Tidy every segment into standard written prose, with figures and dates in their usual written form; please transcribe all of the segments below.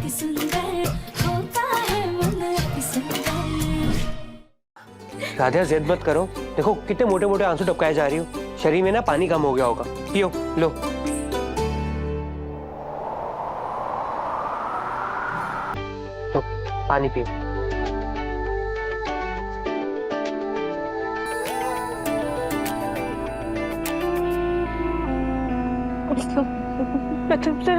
अति सुंदर होता है मन अति सुंदर। राधिया जिद मत करो, देखो कितने मोटे मोटे आंसू टपकाए जा रही हो। शरीर में ना पानी कम हो गया होगा। पियो लो। तो पानी पियो। प्रथम सर,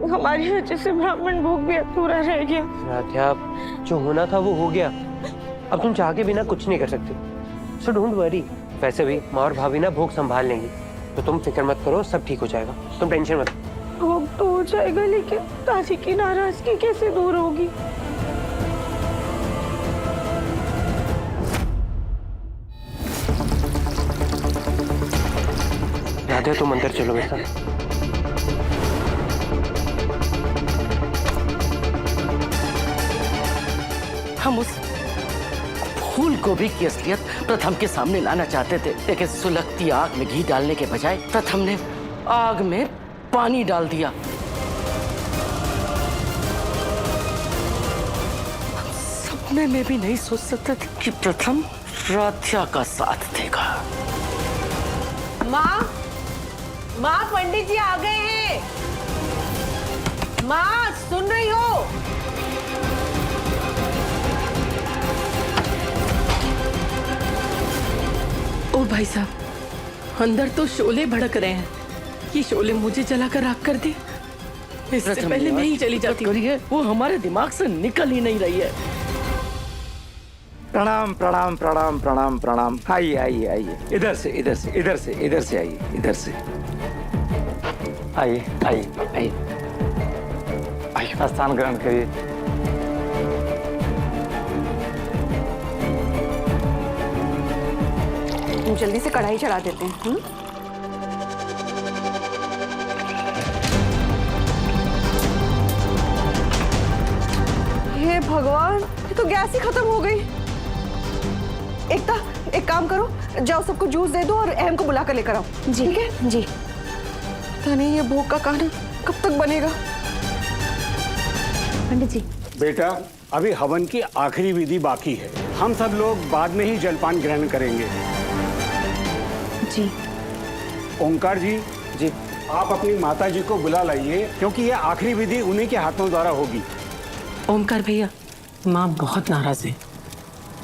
हमारी वजह से ब्राह्मण भोग भी पूरा रह गया। राधिया, जो होना था वो हो गया। अब तुम चाह के बिना कुछ नहीं कर सकती। So don't worry. वैसे भी माँ और भाभी ना भोग संभाल लेंगी, तो तुम फिक्र मत करो, सब ठीक हो जाएगा। तुम टेंशन मत। भोग तो हो जाएगा, लेकिन दादी की नाराजगी कैसे दूर होगी? राधिया, तुम अंदर चलो मेरे साथ। हम उस फूल गोभी की असलियत प्रथम के सामने लाना चाहते थे, लेकिन सुलगती आग में घी डालने के बजाय प्रथम ने आग में पानी डाल दिया। हम सपने में भी नहीं सोच सकते थे कि प्रथम राधिया का साथ देगा। माँ, माँ, पंडित जी आ गए हैं। माँ, सुन रही हो? ओ भाई साहब, अंदर तो शोले भड़क रहे हैं। ये शोले मुझे जलाकर राख कर दे। इससे पहले मैं ही चली जाती हूँ। वो हमारे दिमाग से निकल ही नहीं रही है। प्रणाम प्रणाम प्रणाम प्रणाम प्रणाम। आइए आइए आइए, इधर से इधर से इधर से इधर से आइए, इधर से आइए आइए आइए आइए, स्थान ग्रहण करिए। जल्दी से कढ़ाई चढ़ा देते हैं। हे भगवान, ये तो गैस ही खत्म हो गई। एक काम करो, जाओ सबको जूस दे दो और अहम को बुला कर लेकर आओ। जी ठीक है जी। पता नहीं ये भोग का खाना कब तक बनेगा। पंडित जी। बेटा, अभी हवन की आखिरी विधि बाकी है। हम सब लोग बाद में ही जलपान ग्रहण करेंगे। जी। ओंकार जी, आप अपनी माता जी को बुला लाइए, क्योंकि ये आखिरी विधि उन्हीं के हाथों द्वारा होगी। ओमकार भैया, माँ बहुत नाराज है।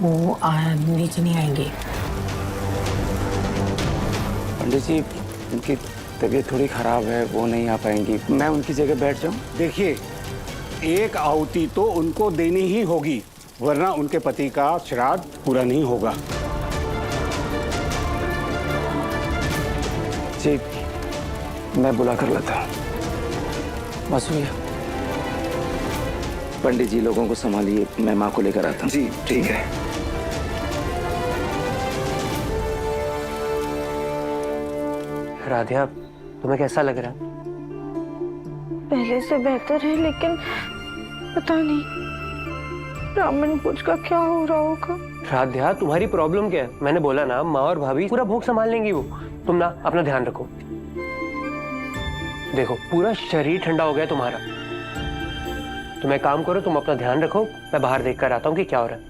वो नीचे नहीं आएंगे। पंडित जी, उनकी तबीयत थोड़ी खराब है, वो नहीं आ पाएंगी। मैं उनकी जगह बैठ जाऊं? देखिए, एक आहुति तो उनको देनी ही होगी, वरना उनके पति का श्राद्ध पूरा नहीं होगा। जी, मैं बुला कर लाता हूँ। मसूया, पंडित जी लोगों को संभालिए, मैं माँ को लेकर आता हूँ। जी ठीक है। राधिया, तुम्हें कैसा लग रहा है? पहले से बेहतर है, लेकिन पता नहीं ब्राह्मण भोज का क्या हो रहा होगा। राधिया, तुम्हारी प्रॉब्लम क्या है? मैंने बोला ना, माँ और भाभी पूरा भोग संभाल लेंगी। वो तुम ना अपना ध्यान रखो। देखो, पूरा शरीर ठंडा हो गया तुम्हारा। तुम एक काम करो, तुम अपना ध्यान रखो, मैं बाहर देख कर आता हूँ कि क्या हो रहा है।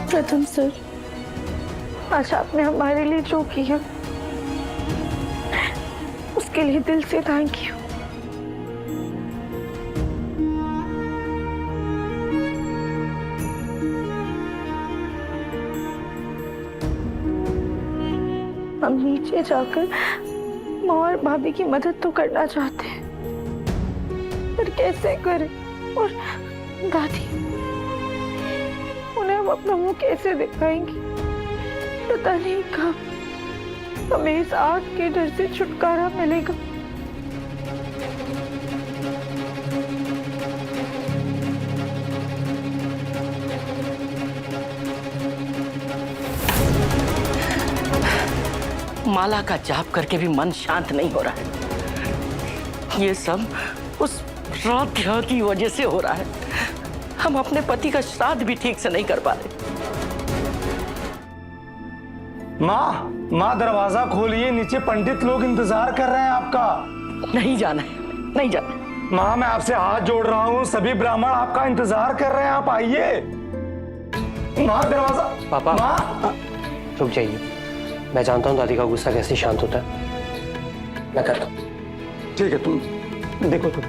प्रथम सर, आज आपने हमारे लिए जो किया उसके लिए दिल से थैंक यू। हम नीचे जाकर माँ और भाभी की मदद तो करना चाहते हैं, पर कैसे करें? और दादी, उन्हें हम अपना मुंह कैसे दिखाएंगे? पता नहीं कब हमें इस आग के डर से छुटकारा मिलेगा। माला का जाप करके भी मन शांत नहीं हो रहा है। ये सब उस राध्या की वजह से हो रहा है। हम अपने पति का श्राद्ध भी ठीक से नहीं कर पा रहे। माँ, माँ दरवाजा खोलिए, नीचे पंडित लोग इंतजार कर रहे हैं आपका। नहीं जाना है, नहीं जाना। माँ, मैं आपसे हाथ जोड़ रहा हूँ, सभी ब्राह्मण आपका इंतजार कर रहे हैं, आप आइए। माँ दरवाजा। पापा, माँ, रुक जाइए। मैं जानता हूँ दादी का गुस्सा कैसे शांत होता है, मैं करता हूँ। ठीक है, तुम देखो तुम।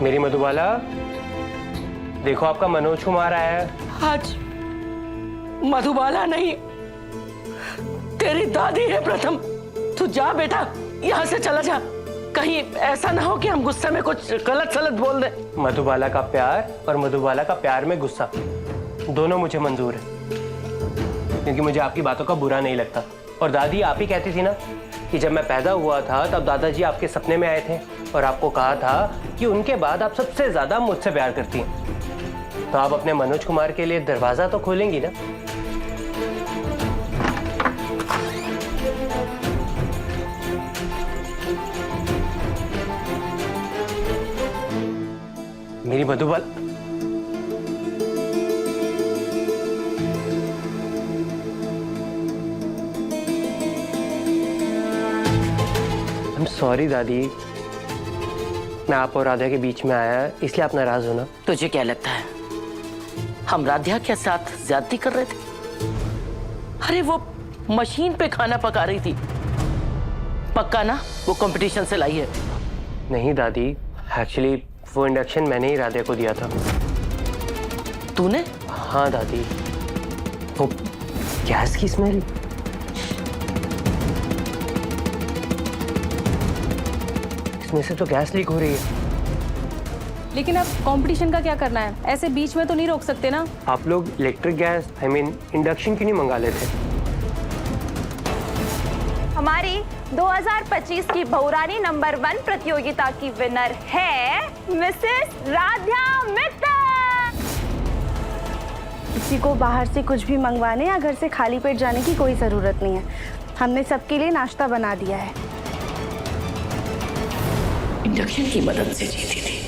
मेरी मधुबाला, देखो आपका मनोज कुमार आया है। आज मधुबाला नहीं, तेरी दादी है प्रथम। तू जा बेटा, यहाँ से चला जा। कहीं ऐसा ना हो कि हम गुस्से में कुछ गलत सलत बोल दे। मधुबाला का प्यार और मधुबाला का प्यार में गुस्सा दोनों मुझे मंजूर है, क्योंकि मुझे आपकी बातों का बुरा नहीं लगता। और दादी, आप ही कहती थी ना कि जब मैं पैदा हुआ था तब दादाजी आपके सपने में आए थे और आपको कहा था कि उनके बाद आप सबसे ज्यादा मुझसे प्यार करती हैं। तो आप अपने मनोज कुमार के लिए दरवाजा तो खोलेंगी ना? मेरी मधुबाला, सॉरी दादी, मैं आप और राधा के बीच में आया इसलिए आप नाराज हो ना? तुझे क्या लगता है हम राधा के साथ ज्यादती कर रहे थे? अरे वो मशीन पे खाना पका रही थी। पक्का ना वो कंपटीशन से लाई है? नहीं दादी, एक्चुअली वो इंडक्शन मैंने ही राधा को दिया था। तूने? हाँ दादी, वो गैस की स्मेल। इसमें से तो गैस लीक हो रही है। लेकिन अब कंपटीशन का क्या करना है? ऐसे बीच में तो नहीं रोक सकते ना। आप लोग electric gas, I mean induction क्यों नहीं मंगा लेते? हमारी 2025 की बहुरानी नंबर 1 प्रतियोगिता की विनर है मिसेस राधा मित्तल। किसी को बाहर से कुछ भी मंगवाने या घर से खाली पेट जाने की कोई जरूरत नहीं है। हमने सबके लिए नाश्ता बना दिया है। इंडक्शन की मदद से जीती थी।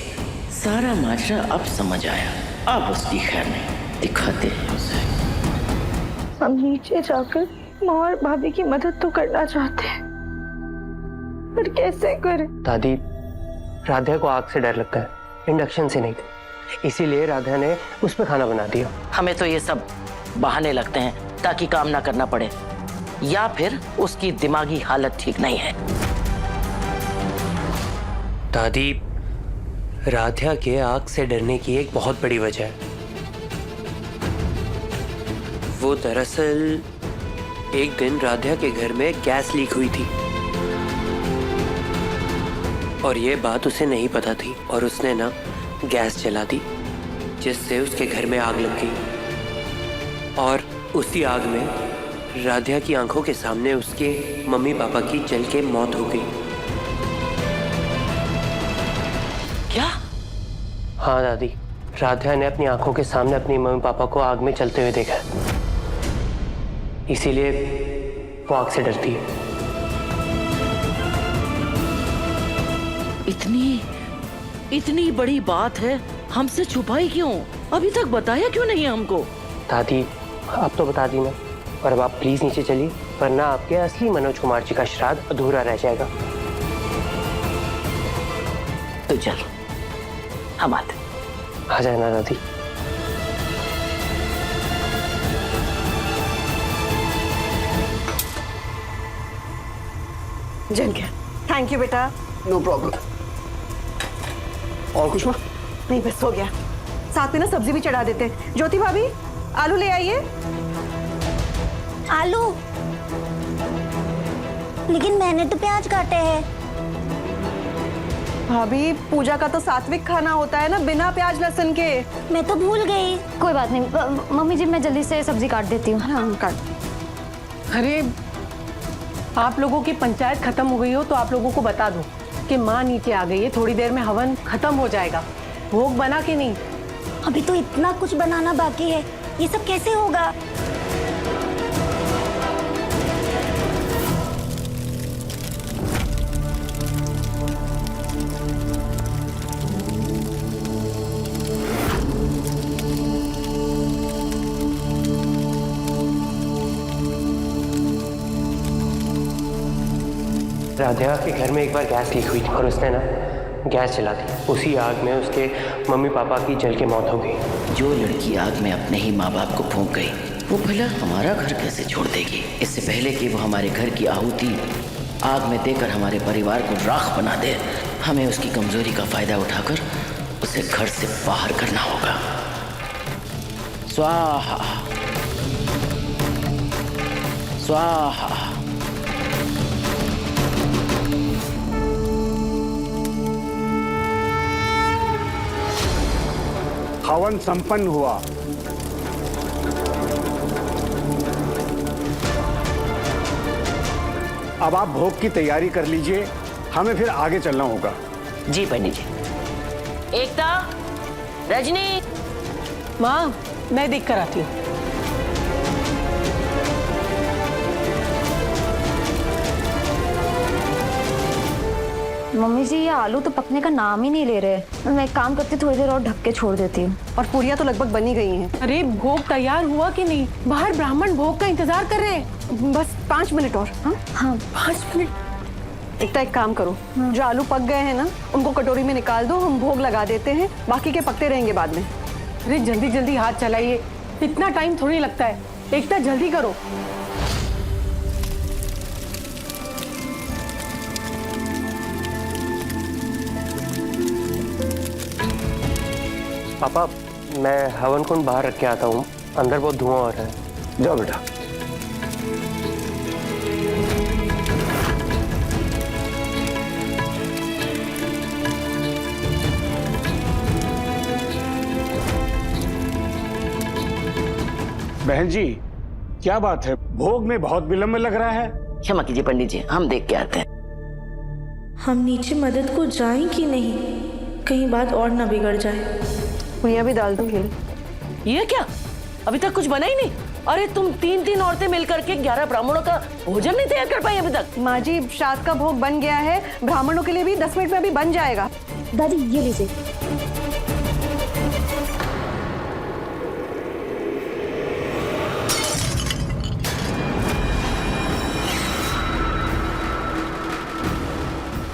सारा माजरा अब समझ आया। अब उसकी खैर नहीं, दिखाते हैं उसे। हम नीचे जाकर माँ और भाभी की मदद तो करना चाहते हैं, पर कैसे करें? दादी, राधा को आग से डर लगता है, इंडक्शन से नहीं। इसीलिए राधा ने उस पर खाना बना दिया। हमें तो ये सब बहाने लगते हैं ताकि काम ना करना पड़े, या फिर उसकी दिमागी हालत ठीक नहीं है। दादी, राधा के आग से डरने की एक बहुत बड़ी वजह है। वो दरअसल एक दिन राधा के घर में गैस लीक हुई थी और ये बात उसे नहीं पता थी, और उसने ना गैस जला दी, जिससे उसके घर में आग लग गई। और उसी आग में राधा की आंखों के सामने उसके मम्मी पापा की जल के मौत हो गई। क्या? हाँ दादी, राधा ने अपनी आंखों के सामने अपनी मम्मी पापा को आग में चलते हुए देखा, इसीलिए वो आग से डरती है। इतनी बड़ी बात है, हमसे छुपाई क्यों? अभी तक बताया क्यों नहीं हमको? दादी, अब तो बता दी ना। और अब आप प्लीज नीचे चलिए, वरना आपके असली मनोज कुमार जी का श्राद्ध अधूरा रह जाएगा। तो चल, हम आते। आ जाना दादी। जन गया। थैंक यू बेटा। No problem. और कुछ हुआ? नहीं, बस हो गया। साथ में ना सब्जी भी चढ़ा देते। ज्योति भाभी, आलू ले आइए। आलू, लेकिन मैंने तो प्याज काटे हैं। भाभी, पूजा का तो सात्विक खाना होता है ना, बिना प्याज लहसुन के। मैं तो भूल गई। कोई बात नहीं मम्मी जी, मैं जल्दी से सब्जी काट देती हूँ। हाँ, काट। अरे आप लोगों की पंचायत खत्म हो गई हो तो आप लोगों को बता दूं कि माँ नीचे आ गई है, थोड़ी देर में हवन खत्म हो जाएगा। भोग बना के नहीं। अभी तो इतना कुछ बनाना बाकी है, ये सब कैसे होगा? राधिका के घर में एक बार गैस लीक हुई और उसने ना गैस जला दी। उसी आग में उसके मम्मी पापा की जल के मौत हो गई। जो लड़की आग में अपने ही माँ बाप को फूंक गई, वो भला हमारा घर कैसे छोड़ देगी? इससे पहले कि वो हमारे घर की आहुति आग में देकर हमारे परिवार को राख बना दे, हमें उसकी कमजोरी का फायदा उठाकर उसे घर से बाहर करना होगा। स्वाहा स्वाहा। हवन संपन्न हुआ। अब आप भोग की तैयारी कर लीजिए, हमें फिर आगे चलना होगा। जी पंडित जी। एकता, रजनी। माँ, मैं देख कर आती हूँ। मम्मी जी, ये आलू तो पकने का नाम ही नहीं ले रहे। मैं एक काम करती, थोड़ी देर और ढक के छोड़ देती हूँ। और पूरियां तो लगभग बनी गई हैं। अरे भोग तैयार हुआ कि नहीं? बाहर ब्राह्मण भोग का इंतजार कर रहे हैं। बस 5 मिनट और। हाँ हाँ, 5 मिनट। एक काम करो, जो आलू पक गए हैं ना, उनको कटोरी में निकाल दो, हम भोग लगा देते हैं, बाकी के पकते रहेंगे बाद में। अरे जल्दी जल्दी हाथ चलाइए, इतना टाइम थोड़ी लगता है। एकता जल्दी करो। पापा, मैं हवन कुंड बाहर रख के आता हूँ, अंदर बहुत धुआं हो रहा है। जाओ बेटा। बहन जी, क्या बात है? भोग में बहुत विलंब लग रहा है। क्षमा कीजिए पंडित जी, हम देख के आते हैं। हम नीचे मदद को जाएं कि नहीं, कहीं बात और ना बिगड़ जाए। पूरियां भी डाल दूंगी। ये क्या, अभी तक कुछ बना ही नहीं? अरे तुम 3 औरतें मिलकर के 11 ब्राह्मणों का भोजन नहीं तैयार कर पाई अभी तक? माँ जी, श्राद्ध का भोग बन गया है, ब्राह्मणों के लिए भी 10 मिनट में अभी बन जाएगा। दादी ये लीजिए।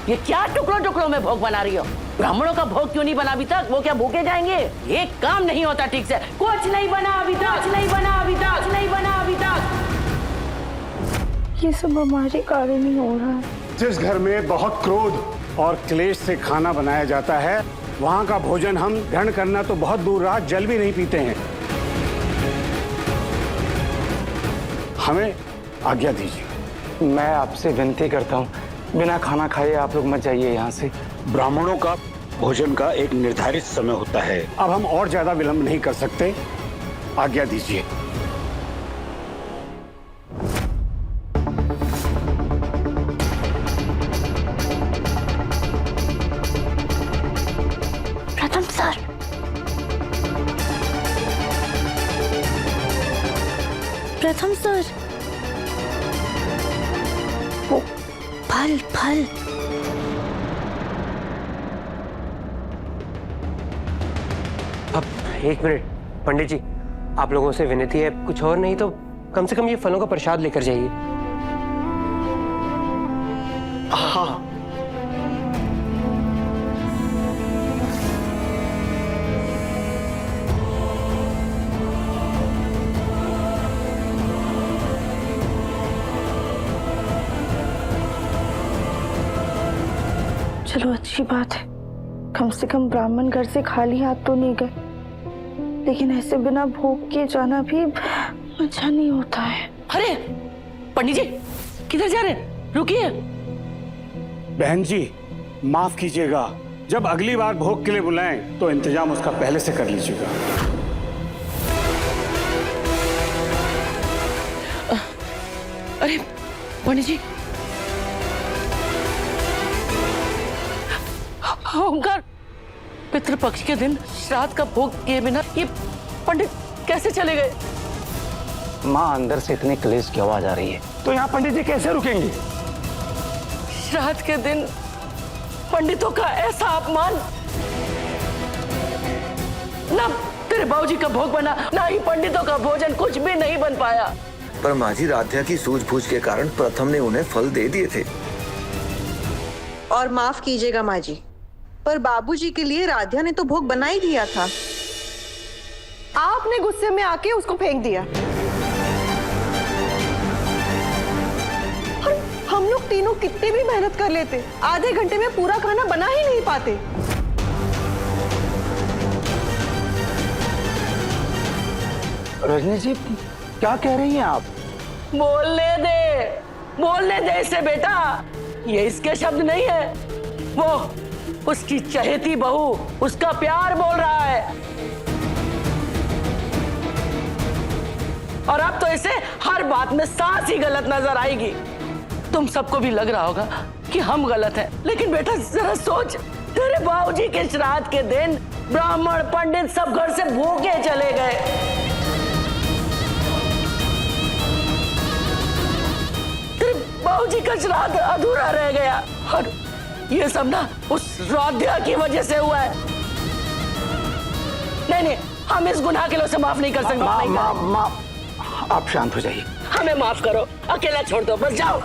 ये क्या टुकड़ों टुकड़ों में भोग बना रही हो? ब्राह्मणों का भोग क्यों नहीं बना अभी तक? वो क्या भूखे जाएंगे? एक काम नहीं होता ठीक से। कुछ नहीं बना अभी तक, कुछ नहीं बना अभी तक, कुछ नहीं बना अभी तक। ये सब हमारे कारण ही हो रहा है। जिस घर में बहुत क्रोध और क्लेश से खाना बनाया जाता है, वहां का भोजन हम ग्रहण करना तो बहुत दूर रहा, जल भी नहीं पीते हैं। हमें आज्ञा दीजिए। मैं आपसे विनती करता हूँ, बिना खाना खाए आप लोग मत जाइए यहाँ से। ब्राह्मणों का भोजन का एक निर्धारित समय होता है, अब हम और ज्यादा विलंब नहीं कर सकते, आज्ञा दीजिए। प्रथम सर, प्रथम सर, वो फल फल। अब 1 मिनट पंडित जी, आप लोगों से विनती है, कुछ और नहीं तो कम से कम ये फलों का प्रसाद लेकर जाइए। हाँ। चलो अच्छी बात है, कम से कम ब्राह्मण घर से खाली हाथ तो नहीं गए। लेकिन ऐसे बिना भोग के जाना भी अच्छा नहीं होता है। अरे पंडित जी किधर जा रहे हैं? रुकिए। बहन जी माफ कीजिएगा, जब अगली बार भोग के लिए बुलाएं तो इंतजाम उसका पहले से कर लीजिएगा। अरे पंडित जी, ओंकार, पितृपक्ष के दिन श्राद्ध का भोग किए बिना ये पंडित कैसे चले गए? माँ अंदर से इतने क्लेश की आवाज आ रही है, तो यहाँ पंडित जी कैसे रुकेंगे? श्राद्ध के दिन पंडितों का ऐसा अपमान, ना तेरे बाबूजी का भोग बना, ना ही पंडितों का भोजन, कुछ भी नहीं बन पाया। पर माँ जी, राध्या की सूझबूझ के कारण प्रथम ने उन्हें फल दे दिए थे। और माफ कीजिएगा माँ जी, पर बाबूजी के लिए राध्या ने तो भोग बना ही दिया था, आपने गुस्से में आके उसको फेंक दिया। और हम लोग तीनों कितनी भी मेहनत कर लेते, आधे घंटे में पूरा खाना बना ही नहीं पाते। रजनी जी क्या कह रही हैं आप? बोलने दे इसे बेटा, ये इसके शब्द नहीं है, वो उसकी चहेती बहू, उसका प्यार बोल रहा है। और अब तो इसे हर बात में सांस ही गलत नजर आएगी। तुम सबको भी लग रहा होगा कि हम गलत हैं, लेकिन बेटा जरा सोच, तेरे बाबूजी के श्राद्ध के दिन ब्राह्मण पंडित सब घर से भूखे चले गए। बाबूजी का श्राद्ध अधूरा रह गया, और ये सब ना उस राध्या की वजह से हुआ है। नहीं, हम इस गुनाह के लिए उसे माफ नहीं कर सकते। आप शांत हो जाइए। हमें माफ करो, अकेला छोड़ दो, बस जाओ।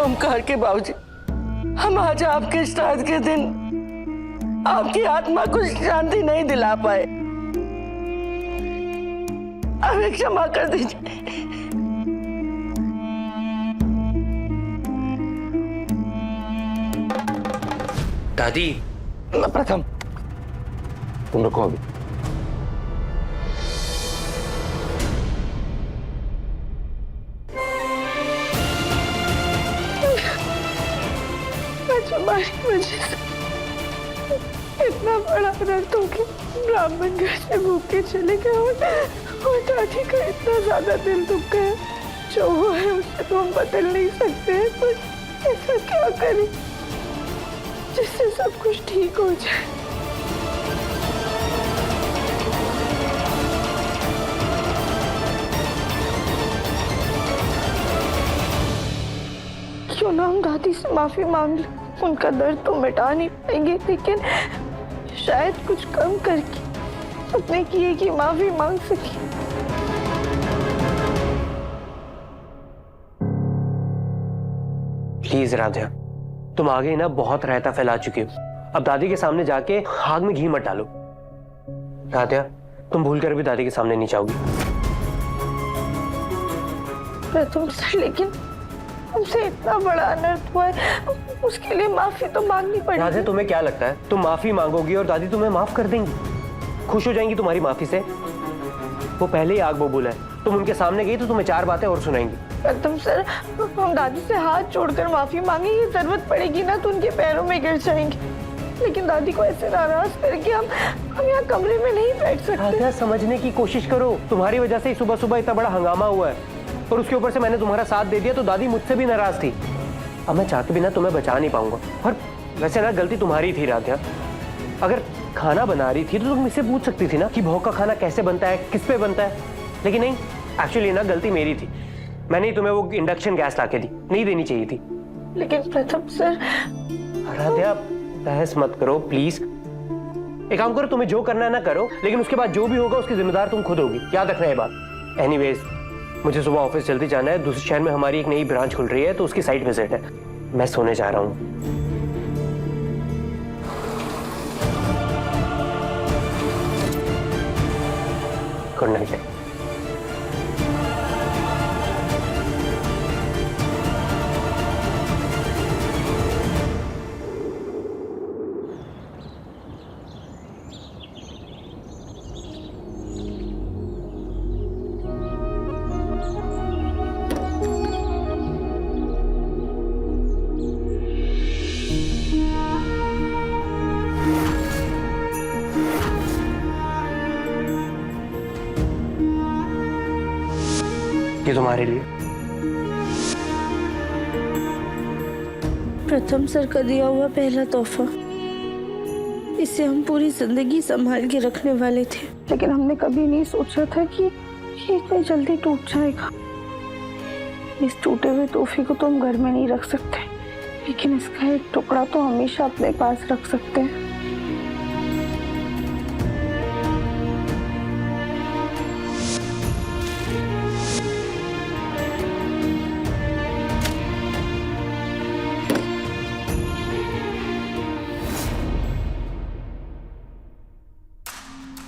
ओमकार के बाबूजी, हम आज आपके श्राद्ध के दिन आपकी आत्मा को शांति नहीं दिला पाए, हमें क्षमा कर दीजिए। दादी, प्रथम तुम रुको अभी। हमारी वजह से इतना बड़ा अनर्थ हो गया, ब्राह्मण घर से भूखे चले गए और दादी का इतना ज्यादा दिल दुख गया। जो हुआ है उसे तो हम बदल नहीं सकते हैं, पर ऐसा क्या करें जिससे सब कुछ ठीक हो जाए। क्यों ना हम दादी से माफी मांग लें, उनका दर्द तो मिटा नहीं पाएंगे, लेकिन शायद कुछ कम करके अपने किए की माफी मांग सके। प्लीज राध्या, तुम आगे ना बहुत रायता फैला चुकी हो, अब दादी के सामने जाके आग में घी मत डालो। राध्या, तुम भूलकर भी दादी के सामने नहीं जाओगी। तुमसे, लेकिन तुमसे इतना बड़ा अनर्थ हुआ है, उसके लिए माफी तो मांगनी पड़ेगी। राधे, तुम्हें क्या लगता है तुम माफी मांगोगी और दादी तुम्हें माफ कर देंगी, खुश हो जाएंगी तुम्हारी माफी से? वो पहले ही आग बबूल है, तुम उनके सामने गई तो तुम्हें चार बातें और सुनाएंगी। तुम सर, हम दादी से हाथ जोड़कर माफी मांगे, ये जरूरत पड़ेगी ना तो उनके पैरों में गिर जाएंगे, लेकिन दादी को ऐसे नाराज करके हम यहाँ कमरे में नहीं बैठ सकते। राधे, समझने की कोशिश करो, तुम्हारी वजह से ही सुबह सुबह इतना बड़ा हंगामा हुआ है, और उसके ऊपर से मैंने तुम्हारा साथ दे दिया तो दादी मुझसे भी नाराज थी। अब मैं चाहते बिना तुम्हें बचा नहीं पाऊंगा। और वैसे ना गलती तुम्हारी थी राध्या, अगर खाना बना रही थी तो तुम मुझसे पूछ सकती थी ना कि भोग का खाना कैसे बनता है, किस पे बनता है, लेकिन नहीं, एक्चुअली ना गलती मेरी थी, मैंने ही तुम्हें वो इंडक्शन गैस लाके दी, नहीं देनी चाहिए थी। लेकिन प्रथम सर। राध्या, बहस मत करो प्लीज, एक काम करो, तुम्हें जो करना है ना करो, लेकिन उसके बाद जो भी होगा उसकी जिम्मेदार तुम खुद होगी, याद रखना ये बात। एनीवेज, मुझे सुबह ऑफिस जल्दी जाना है, दूसरे शहर में हमारी एक नई ब्रांच खुल रही है तो उसकी साइट विजिट है, मैं सोने जा रहा हूँ। Good night. ये तुम्हारे लिए। प्रथम सर का दिया हुआ पहला तोहफा, इसे हम पूरी जिंदगी संभाल के रखने वाले थे, लेकिन हमने कभी नहीं सोचा था कि ये इतनी जल्दी टूट जाएगा। इस टूटे हुए तोहफे को तो हम घर में नहीं रख सकते, लेकिन इसका एक टुकड़ा तो हमेशा अपने पास रख सकते हैं।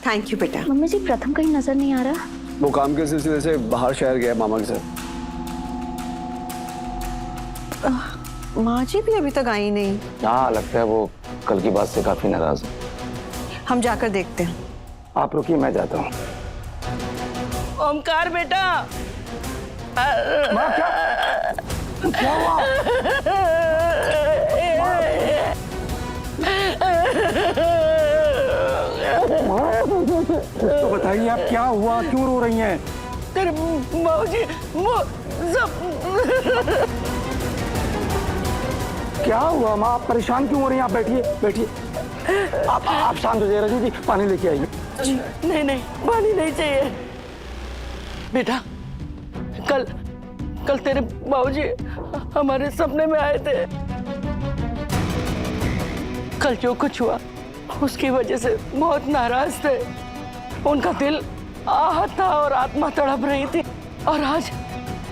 थैंक यू बेटा। मम्मी जी प्रथम कहीं नजर नहीं आ रहा। वो काम के सिलसिले से बाहर शहर गया मामा के साथ। माँ जी भी अभी तक आई नहीं। हाँ, लगता है वो कल की बात से काफी नाराज है। हम जाकर देखते हैं। आप रुकिए, मैं जाता हूँ। ओमकार बेटा, क्या हुआ? तो बताइए आप, क्या हुआ, क्यों रो रही हैं? तेरे बाबूजी वो सब। क्या हुआ माँ, आप परेशान क्यों हो रही हैं? आप बैठिए बैठिए, आप शांत हो जाइए। रजनी जी पानी लेके आइए। नहीं नहीं, पानी नहीं चाहिए बेटा। कल तेरे बाबूजी हमारे सपने में आए थे। कल जो कुछ हुआ उसकी वजह से बहुत नाराज थे। उनका दिल आहत था और आत्मा तड़प रही थी। और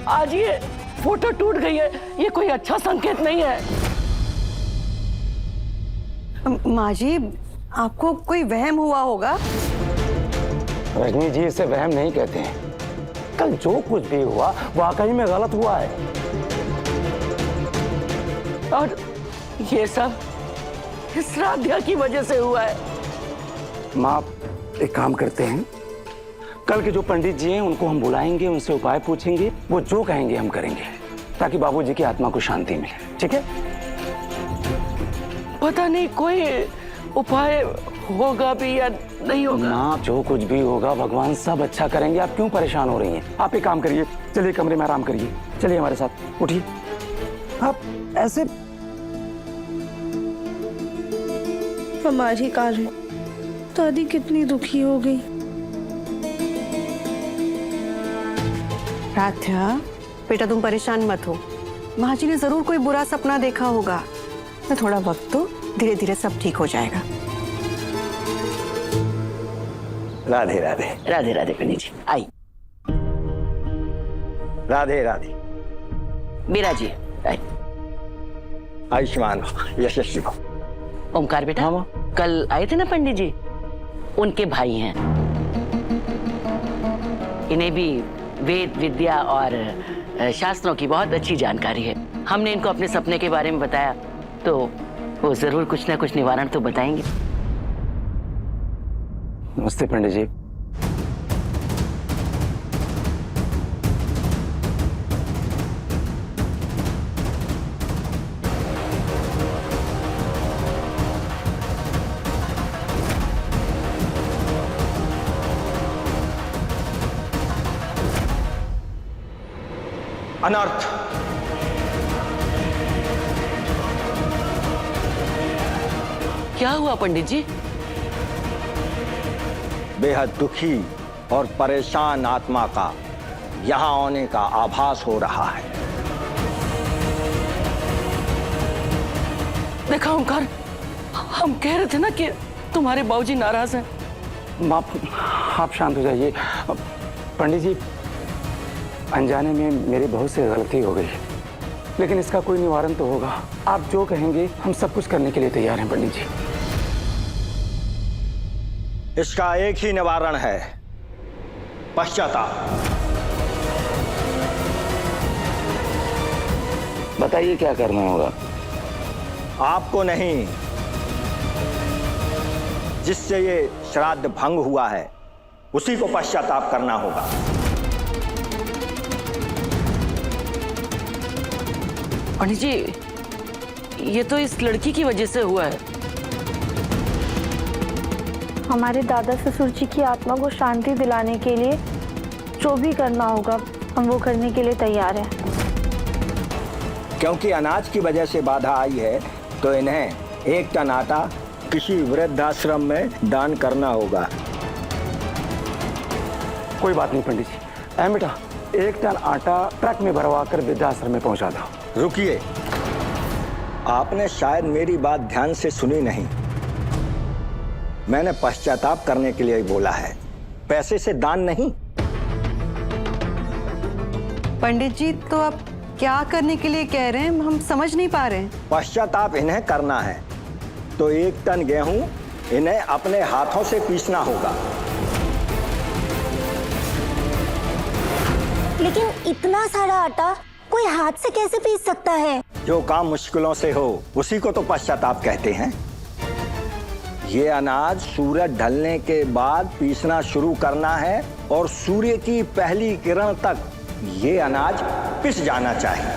आज ये फोटो टूट गई है, ये कोई अच्छा संकेत नहीं है। माँ जी, आपको कोई वहम हुआ होगा। रजनी जी, इसे वहम नहीं कहते हैं। कल जो कुछ भी हुआ वाकई में गलत हुआ है। और ये सब इस राध्या की वजह से हुआ है। माँ, एक काम करते हैं, कल के जो पंडित जी हैं उनको हम बुलाएंगे, उनसे उपाय पूछेंगे, वो जो कहेंगे हम करेंगे, ताकि बाबूजी की आत्मा को शांति मिले। ठीक है? पता नहीं कोई उपाय होगा भी या नहीं होगा। माँ, जो कुछ भी होगा भगवान सब अच्छा करेंगे। आप क्यों परेशान हो रही हैं? आप एक काम करिए, चलिए कमरे में आराम करिए। चलिए हमारे साथ, उठिए। आप ऐसे हमारी कारण दादी कितनी दुखी हो गई। राध्या, बेटा तुम परेशान मत हो। माँ जी ने जरूर कोई बुरा सपना देखा होगा। मैं थोड़ा वक्त दो, धीरे धीरे सब ठीक हो जाएगा। राधे राधे। राधे राधे पंडित जी। आई राधे राधे। मीरा जी आई। आयुष्मान हो, यशस्वी हो। ओमकार बेटा, कल आए थे ना पंडित जी, उनके भाई हैं। इन्हें भी वेद विद्या और शास्त्रों की बहुत अच्छी जानकारी है। हमने इनको अपने सपने के बारे में बताया तो वो जरूर कुछ ना कुछ निवारण तो बताएंगे। नमस्ते पंडित जी। अनर्थ। क्या हुआ पंडित जी? बेहद दुखी और परेशान आत्मा का यहाँ आने का आभास हो रहा है। देखा ओमकार, हम कह रहे थे ना कि तुम्हारे बाबूजी नाराज हैं। माँ, आप शांत हो जाइए। पंडित जी, अनजाने में मेरी बहुत सी गलती हो गई, लेकिन इसका कोई निवारण तो होगा। आप जो कहेंगे हम सब कुछ करने के लिए तैयार हैं पंडित जी। इसका एक ही निवारण है, पश्चाताप। बताइए क्या करना होगा। आपको नहीं, जिससे ये श्राद्ध भंग हुआ है उसी को पश्चाताप करना होगा। पंडित जी, ये तो इस लड़की की वजह से हुआ है। हमारे दादा ससुर जी की आत्मा को शांति दिलाने के लिए जो भी करना होगा हम वो करने के लिए तैयार हैं। क्योंकि अनाज की वजह से बाधा आई है तो इन्हें 1 टन आटा किसी वृद्धाश्रम में दान करना होगा। कोई बात नहीं पंडित जी। बेटा 1 टन आटा ट्रक में भरवा कर वृद्धाश्रम में पहुंचा दो। रुकिए, आपने शायद मेरी बात ध्यान से सुनी नहीं। मैंने पश्चाताप करने के लिए बोला है, पैसे से दान नहीं। पंडित जी तो आप क्या करने के लिए कह रहे हैं, हम समझ नहीं पा रहे हैं। पश्चाताप इन्हें करना है तो 1 टन गेहूं इन्हें अपने हाथों से पीसना होगा। लेकिन इतना सारा आटा कोई हाथ से कैसे पीस सकता है? जो काम मुश्किलों से हो उसी को तो पश्चाताप कहते हैं। ये अनाज सूरज ढलने के बाद पीसना शुरू करना है और सूर्य की पहली किरण तक ये अनाज पिस जाना चाहिए।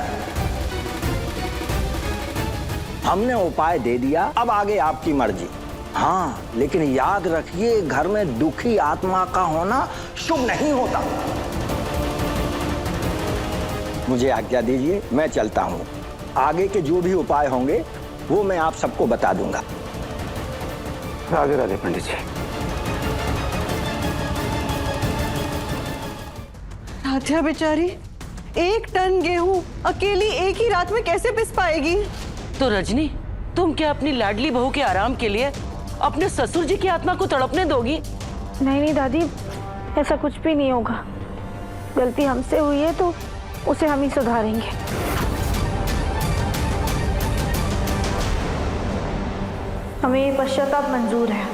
हमने उपाय दे दिया, अब आगे आपकी मर्जी। हाँ, लेकिन याद रखिए, घर में दुखी आत्मा का होना शुभ नहीं होता। मुझे आज्ञा दीजिए, मैं चलता हूँ। आगे के जो भी उपाय होंगे वो मैं आप सबको बता दूंगा। राधे राधे पंडित जी। राधिया बेचारी 1 टन गेहूं अकेली एक ही रात में कैसे पिस पाएगी? तो रजनी, तुम क्या अपनी लाडली बहू के आराम के लिए अपने ससुर जी की आत्मा को तड़पने दोगी? नहीं दादी, ऐसा कुछ भी नहीं होगा। गलती हमसे हुई है तो उसे हम ही सुधारेंगे। हमें ये पश्चाताप मंजूर है।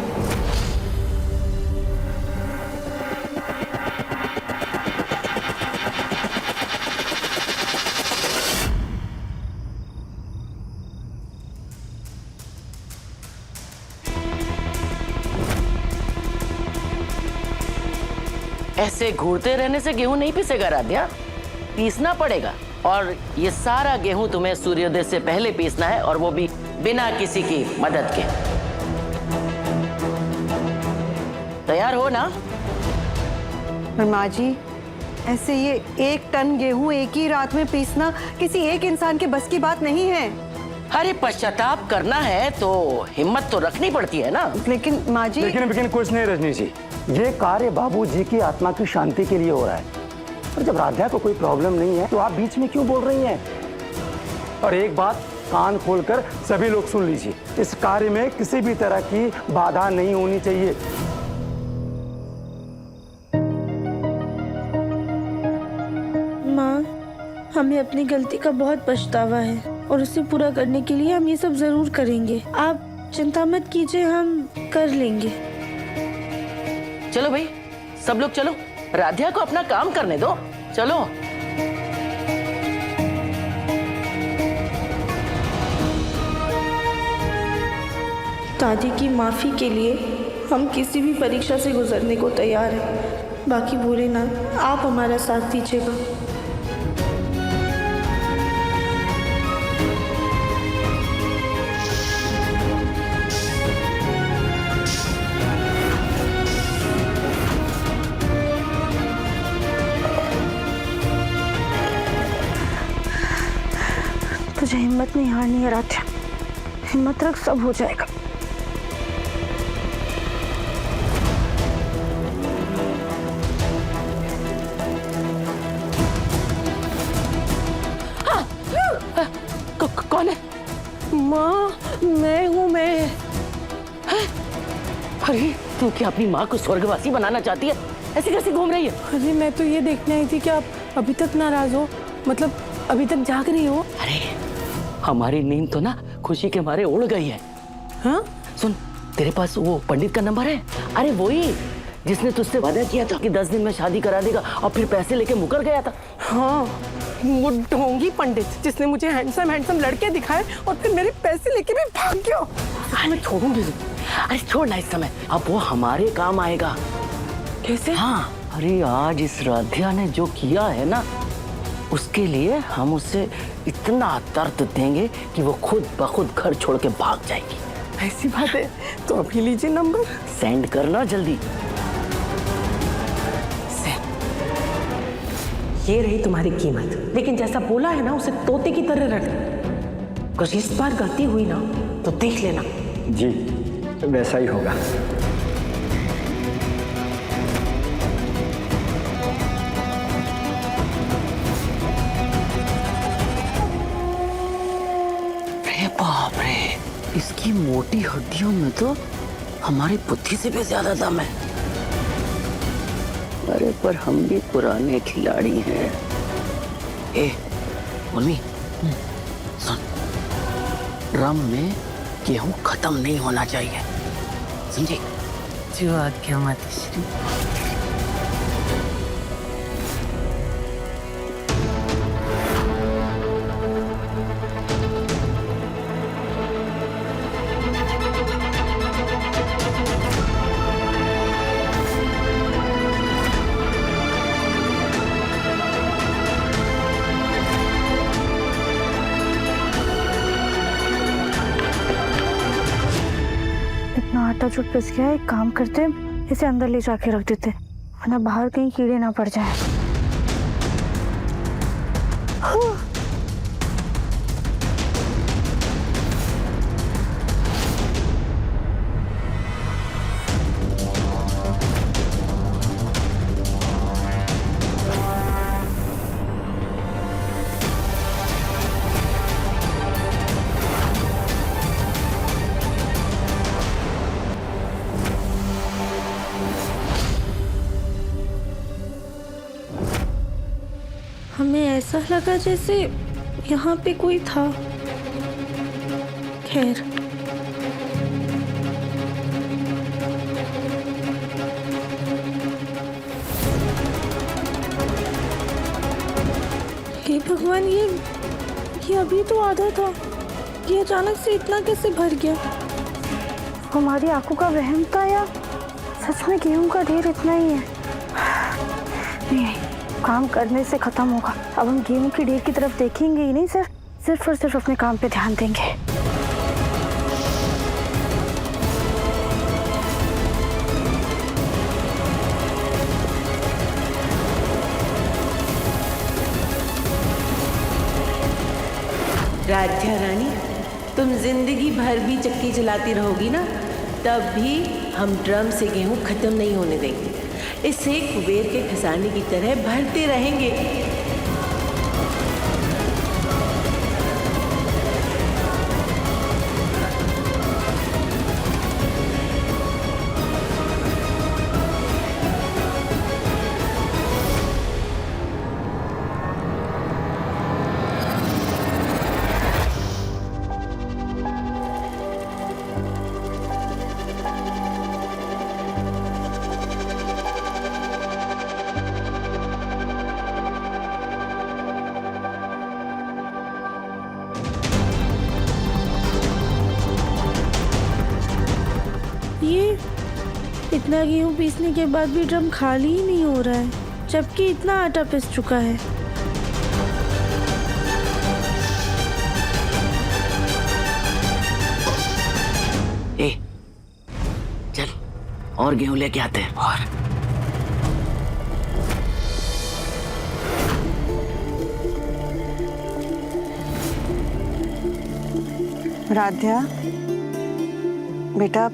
ऐसे घूरते रहने से गेहूं नहीं पिसेगा राधिया, पीसना पड़ेगा। और ये सारा गेहूं तुम्हें सूर्योदय से पहले पीसना है, और वो भी बिना किसी की मदद के। तैयार हो ना? पर माँ जी, ऐसे ये 1 टन गेहूं एक ही रात में पीसना किसी एक इंसान के बस की बात नहीं है। अरे पश्चाताप करना है तो हिम्मत तो रखनी पड़ती है ना। लेकिन माँ जी, लेकिन कुछ नहीं रजनी जी, ये कार्य बाबूजी की आत्मा की शांति के लिए हो रहा है। और जब राधिया को कोई प्रॉब्लम नहीं है तो आप बीच में क्यों बोल रही हैं? और एक बात कान खोलकर सभी लोग सुन लीजिए, इस कार्य में किसी भी तरह की बाधा नहीं होनी चाहिए। माँ, हमें अपनी गलती का बहुत पछतावा है और उसे पूरा करने के लिए हम ये सब जरूर करेंगे। आप चिंता मत कीजिए, हम कर लेंगे। चलो भाई, सब लोग चलो, राधिया को अपना काम करने दो। चलो। दादी की माफी के लिए हम किसी भी परीक्षा से गुजरने को तैयार हैं। बाकी भोलेनाथ, आप हमारा साथ दीजिएगा। तुझे हिम्मत नहीं हारनी है राधिया, हिम्मत रख, सब हो जाएगा। कौन है? माँ, मैं हूँ। मैं अरे तू क्या अपनी माँ को स्वर्गवासी बनाना चाहती है? ऐसी कैसी घूम रही है? अरे मैं तो ये देखने आई थी कि आप अभी तक नाराज हो, मतलब अभी तक जाग रही हो। अरे हमारी नींद तो ना खुशी के मारे उड़ गई है। हाँ? सुन, तेरे पास वो पंडित का नंबर है? अरे वही जिसने तुझसे वादा किया था कि 10 दिन में शादी करा देगा और फिर पैसे लेके मुकर गया था। हाँ, वो ढोंगी पंडित जिसने मुझे हैंडसम लड़के दिखाए और फिर मेरे पैसे लेके भी भाग गया। मैं छोड़ूंगी? अरे छोड़ ना इस समय, अब वो हमारे काम आएगा। कैसे? हाँ, अरे आज इस राधिया ने जो किया है ना, उसके लिए हम उसे इतना दर्द देंगे कि वो खुद ब खुद घर छोड़ के भाग जाएगी। ऐसी बात है तो अभी लीजिए नंबर, सेंड करना जल्दी। ये रही तुम्हारी कीमत। लेकिन जैसा बोला है ना, उसे तोते की तरह रख। अगर इस बार गलती हुई ना तो देख लेना। जी वैसा ही होगा। अरे बाप रे, इसकी मोटी हड्डियों में तो हमारी बुद्धि से भी ज्यादा दम है। अरे पर हम भी पुराने खिलाड़ी हैं। ए उर्मी, सुन, ड्रम में गेहूं खत्म नहीं होना चाहिए, समझे? जो आज्ञा माताश्री। आटा जो पिस गया है, एक काम करते हैं, इसे अंदर ले जाके रख देते, वरना बाहर कहीं कीड़े ना पड़ जाए। हमें ऐसा लगा जैसे यहाँ पे कोई था। खैर, हे भगवान, ये अभी तो आधा था, ये अचानक से इतना कैसे भर गया? हमारी आंखों का वहम था या सच में गेहूं का ढेर इतना ही है? नहीं, काम करने से खत्म होगा। अब हम गेहूं की ढेर की तरफ देखेंगे ही नहीं, सिर्फ और सिर्फ अपने काम पे ध्यान देंगे। राधा रानी, तुम जिंदगी भर भी चक्की चलाती रहोगी ना, तब भी हम ड्रम से गेहूं खत्म नहीं होने देंगे। इसे कुबेर के खजाने की तरह भरते रहेंगे। ये इतना गेहूं पीसने के बाद भी ड्रम खाली ही नहीं हो रहा है, जबकि इतना आटा पिस चुका है। ए, चल और गेहूं लेके आते हैं। और राध्या बेटा,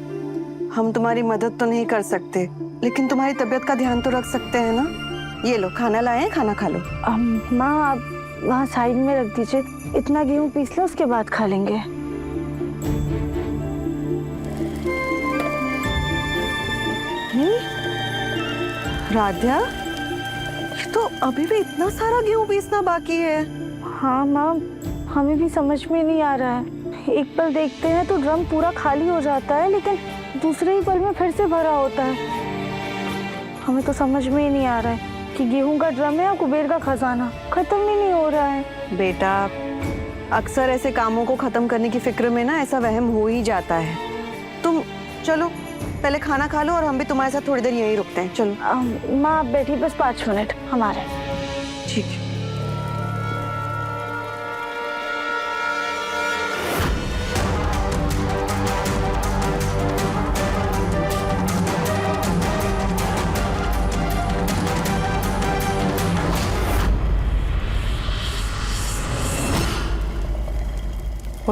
हम तुम्हारी मदद तो नहीं कर सकते, लेकिन तुम्हारी तबीयत का ध्यान तो रख सकते हैं ना। ये लो, खाना लाए हैं, खाना खा लो। माँ, आप वहाँ साइड में रख दीजिए, इतना गेहूं पीस लो, उसके बाद खा लेंगे। राध्या, ये तो अभी भी इतना सारा गेहूं पीसना बाकी है। हाँ माँ, हमें भी समझ में नहीं आ रहा है। एक पल देखते हैं तो ड्रम पूरा खाली हो जाता है, लेकिन दूसरे ही पल में फिर से भरा होता है। हमें तो समझ में ही नहीं आ रहा है कि गेहूं का ड्रम है या कुबेर का खजाना, खत्म ही नहीं हो रहा है। बेटा, अक्सर ऐसे कामों को खत्म करने की फिक्र में ना ऐसा वहम हो ही जाता है। तुम चलो पहले खाना खा लो और हम भी तुम्हारे साथ थोड़ी देर यहीं रुकते हैं। चलो माँ, आप बैठी बस 5 मिनट हमारे। ठीक है।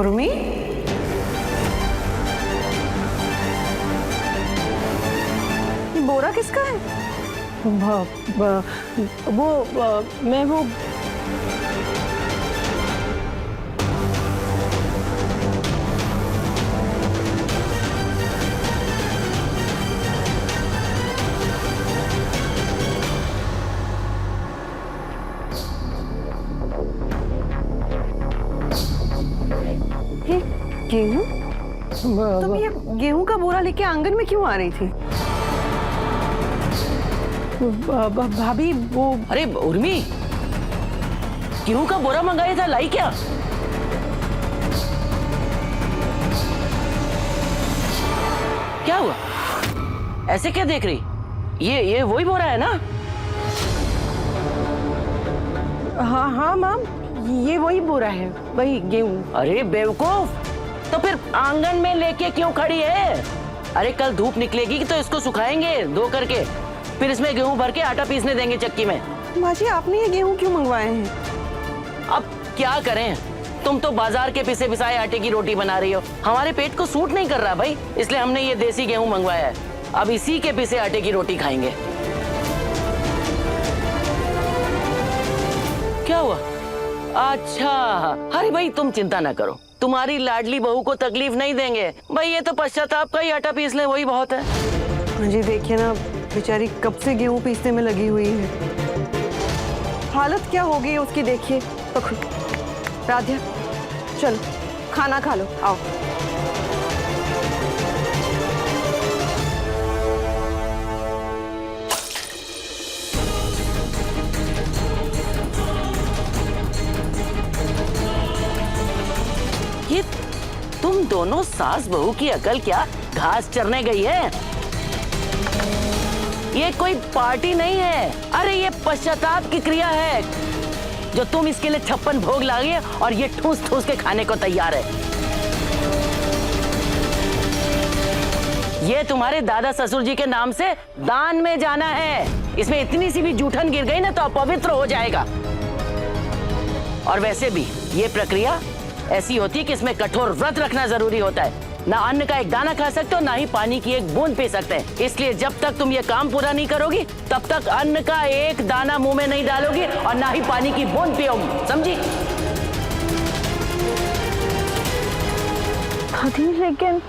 उर्मी, ये बोरा किसका है? मैं वो गेहूं? तुम ये गेहूं का बोरा लेके आंगन में क्यों आ रही थी? भाभी वो, अरे उर्मी, गेहूं का बोरा मंगाया था, लाई क्या? क्या हुआ? ऐसे क्या देख रही? ये वही बोरा है ना? हाँ माम, ये वही बोरा है, वही गेहूं। अरे बेवकूफ, तो फिर आंगन में लेके क्यों खड़ी है? अरे कल धूप निकलेगी तो इसको सुखाएंगे धो करके, फिर इसमें गेहूं भर के आटा पीसने देंगे चक्की में। माँ जी, आपने ये गेहूं क्यों मंगवाए हैं? अब क्या करें, तुम तो बाजार के पिसे पिसाए आटे की रोटी बना रही हो, हमारे पेट को सूट नहीं कर रहा भाई, इसलिए हमने ये देसी गेहूं मंगवाया है। अब इसी के पिसे आटे की रोटी खाएंगे। क्या हुआ? अच्छा, अरे भाई तुम चिंता ना करो, तुम्हारी लाडली बहू को तकलीफ नहीं देंगे भाई, ये तो पश्चाताप का ही आटा पीस ले, वही बहुत है। हाँ जी, देखिए ना, बेचारी कब से गेहूं पीसने में लगी हुई है, हालत क्या हो गई उसकी देखिए। राध्या, चलो खाना खा लो, आओ। ये तुम दोनों सास बहू की अकल क्या घास चरने गई है? ये कोई पार्टी नहीं है, अरे ये पश्चाताप की क्रिया है, जो तुम इसके लिए 56 भोग लागे और ये ठूस ठूस के खाने को तैयार है। ये तुम्हारे दादा ससुर जी के नाम से दान में जाना है, इसमें इतनी सी भी जूठन गिर गई ना तो अपवित्र हो जाएगा। और वैसे भी ये प्रक्रिया ऐसी होती है कि इसमें कठोर व्रत रखना जरूरी होता है, ना अन्न का एक दाना खा सकते हो, ना ही पानी की एक बूंद पी सकते हैं। इसलिए जब तक तुम ये काम पूरा नहीं करोगी तब तक अन्न का एक दाना मुंह में नहीं डालोगी और ना ही पानी की बूंद पियोगी, समझी? दादी, लेकिन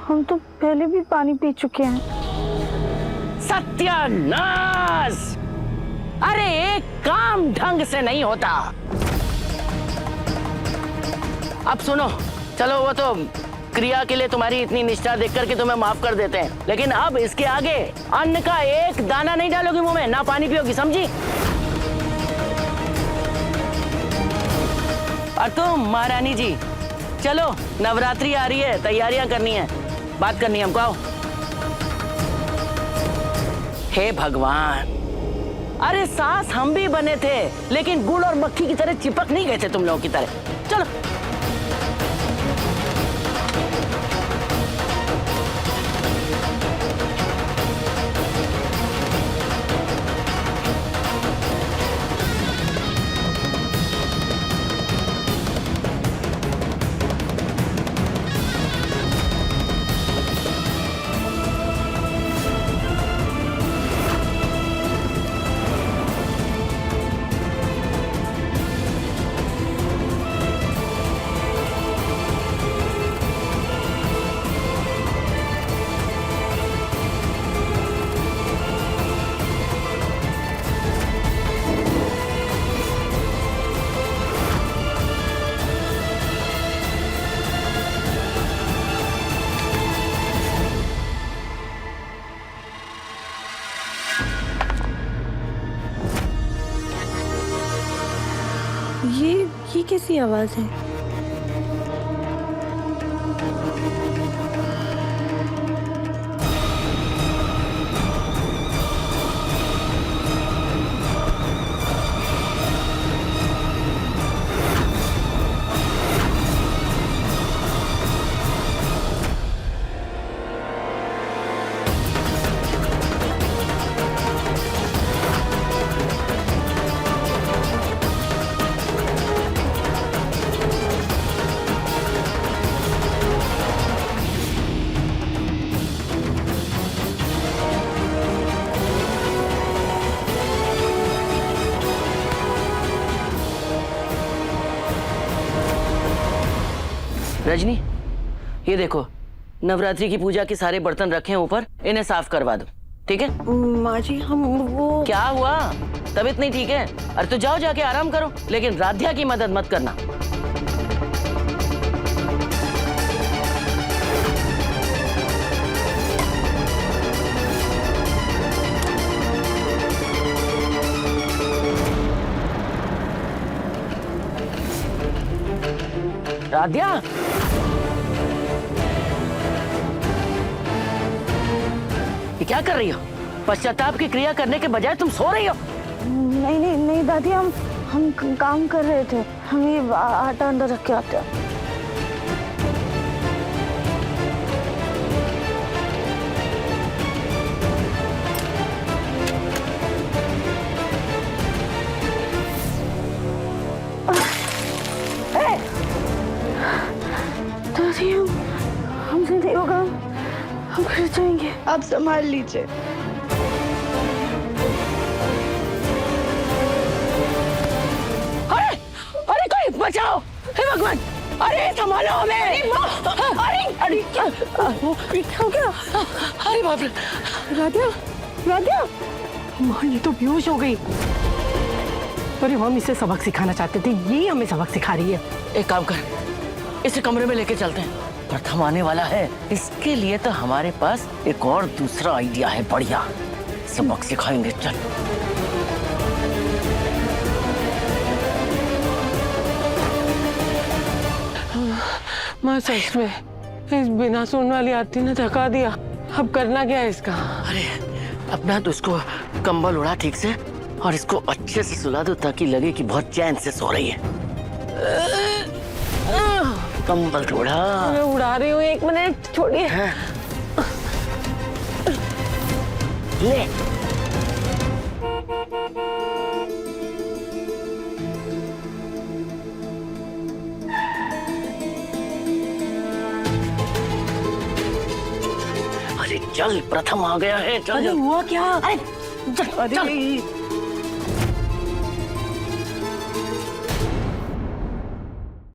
हम तो पहले भी पानी पी चुके हैं। सत्यानाश! अरे एक काम ढंग से नहीं होता। अब सुनो, चलो वो तो क्रिया के लिए तुम्हारी इतनी निष्ठा देख करके तुम्हें माफ कर देते हैं, लेकिन अब इसके आगे अन्न का एक दाना नहीं डालोगी मुंह में, ना पानी पियोगी, समझी? और तुम महारानी जी, चलो नवरात्रि आ रही है, तैयारियां करनी है, बात करनी है हमको, आओ। हे भगवान, अरे सास हम भी बने थे, लेकिन गुड़ और मक्खी की तरह चिपक नहीं गए थे तुम लोगों की तरह। चलो ये कैसी आवाज है? रजनी, ये देखो, नवरात्रि की पूजा के सारे बर्तन रखे हैं ऊपर, इन्हें साफ करवा दो, ठीक है? माँ जी हम वो क्या हुआ? तबीयत नहीं ठीक है? अरे तो जाओ जाके आराम करो, लेकिन राध्या की मदद मत करना। राध्या, ये क्या कर रही हो? पश्चाताप की क्रिया करने के बजाय तुम सो रही हो। नहीं नहीं नहीं दादी, हम काम कर रहे थे। हम ये आटा अंदर रख के आते हैं। दादी हमसे नहीं होगा, हम गिर जाएंगे। आप संभाल लीजिए। अरे अरे कोई बचाओ, हे भगवान, अरे संभालो हमें। अरे क्या हो गया? अरे बाप रे, राधिया, राधिया, माँ ये तो बेहोश हो गई। अरे हम इसे सबक सिखाना चाहते थे, ये हमें सबक सिखा रही है। एक काम कर, इसे कमरे में लेके चलते हैं, प्रथम आने वाला है। इसके लिए तो हमारे पास एक और दूसरा आइडिया है, बढ़िया सबक सिखाएंगे। चल। माँ सच में इस बिना सुनने वाली आरती ने थका दिया। अब करना क्या है इसका? अरे अपना तो इसको कंबल उड़ा ठीक से और इसको अच्छे से सुला दो ताकि लगे कि बहुत चैन से सो रही है। कंबल उड़ा। मैं उड़ा रही हूँ, 1 मिनट छोड़िए। ले। अरे चल, प्रथम आ गया है, चल। अरे हुआ क्या? अरे चल, चल।